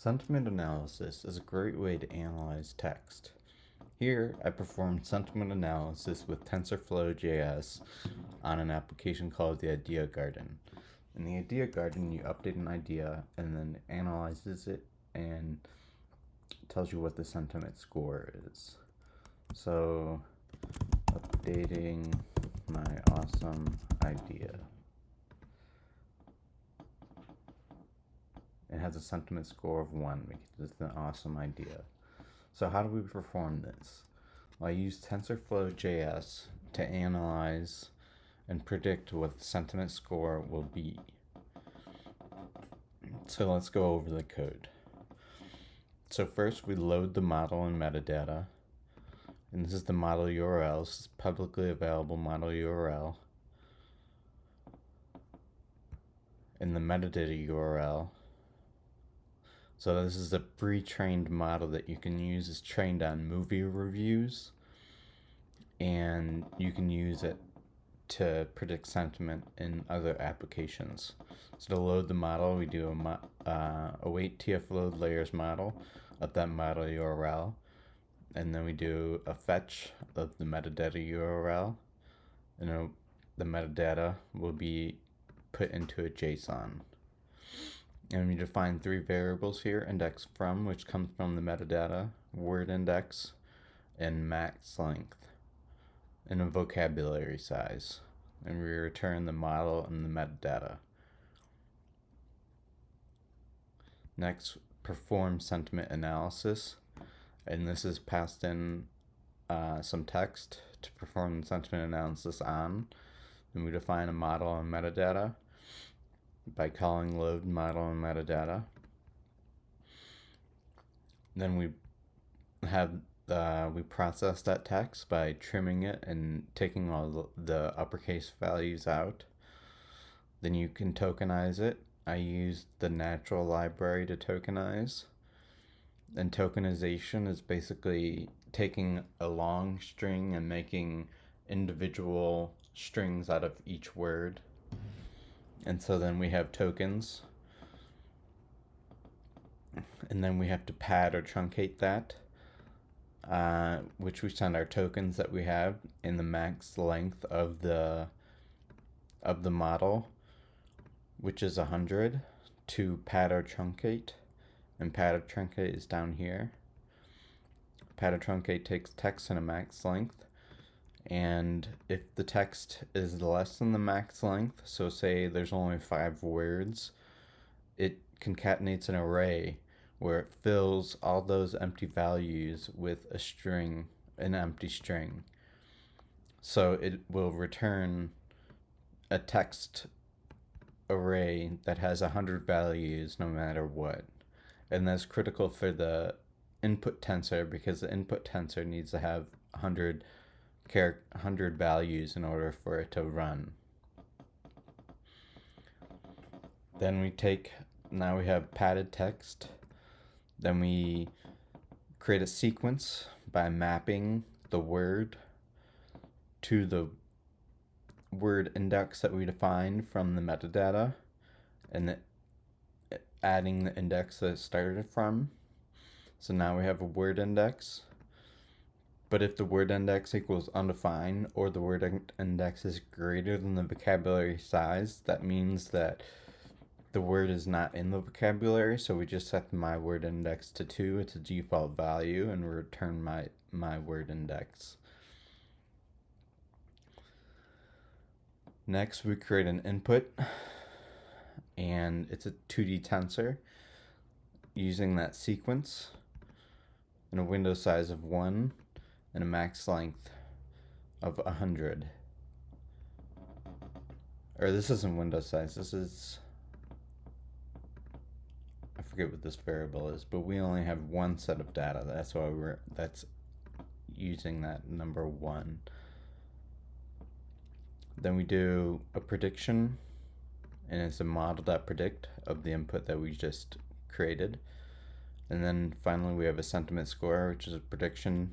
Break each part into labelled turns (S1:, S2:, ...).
S1: Sentiment analysis is a great way to analyze text. Here, I performed sentiment analysis with TensorflowJS on an application called the Idea Garden. In the Idea Garden, you update an idea and then it analyzes it and tells you what the sentiment score is. So, updating my awesome idea. It has a sentiment score of 1 because it's an awesome idea. So how do we perform this? Well, I use TensorflowJS to analyze and predict what the sentiment score will be. So let's go over the code. So first we load the model and metadata. And this is the model URL. This is publicly available model URL. And the metadata URL. So this is a pre-trained model that you can use. It's trained on movie reviews, and you can use it to predict sentiment in other applications. So to load the model, we do await tfload layers model of that model URL, and then we do a fetch of the metadata URL, and the metadata will be put into a JSON. And we define 3 variables here: index from, which comes from the metadata, word index, and max length, and a vocabulary size. And we return the model and the metadata. Next, perform sentiment analysis. And this is passed in some text to perform the sentiment analysis on. And we define a model and metadata by calling load model and metadata. Then we process that text by trimming it and taking all the uppercase values out. Then you can tokenize it. I used the natural library to tokenize. And tokenization is basically taking a long string and making individual strings out of each word. And so then we have tokens, and then we have to pad or truncate that, which we send our tokens that we have in the max length of the model, which is 100, to pad or truncate, and pad or truncate is down here. Pad or truncate takes text in a max length. And if the text is less than the max length, so say there's only 5 words, it concatenates an array where it fills all those empty values with a string, an empty string. So it will return a text array that has 100 values no matter what. And that's critical for the input tensor, because the input tensor needs to have 100 values in order for it to run. Then now we have padded text. Then we create a sequence by mapping the word to the word index that we defined from the metadata, and adding the index that it started from. So now we have a word index. But if the word index equals undefined, or the word index is greater than the vocabulary size, that means that the word is not in the vocabulary. So we just set my word index to 2. It's a default value, and we return my word index. Next, we create an input, and it's a 2D tensor using that sequence and a window size of 1. And a max length of 100. Or this isn't window size, this is, I forget what this variable is, but we only have 1 set of data. That's why that's using that number 1. Then we do a prediction, and it's a model.predict of the input that we just created. And then finally we have a sentiment score, which is a prediction.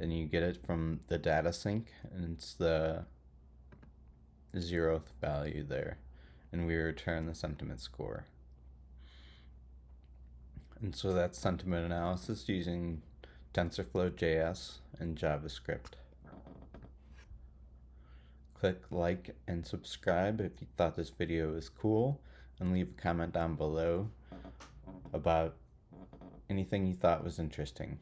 S1: And you get it from the data sync, and it's the 0th value there. And we return the sentiment score. And so that's sentiment analysis using TensorflowJS and JavaScript. Click like and subscribe if you thought this video was cool, and leave a comment down below about anything you thought was interesting.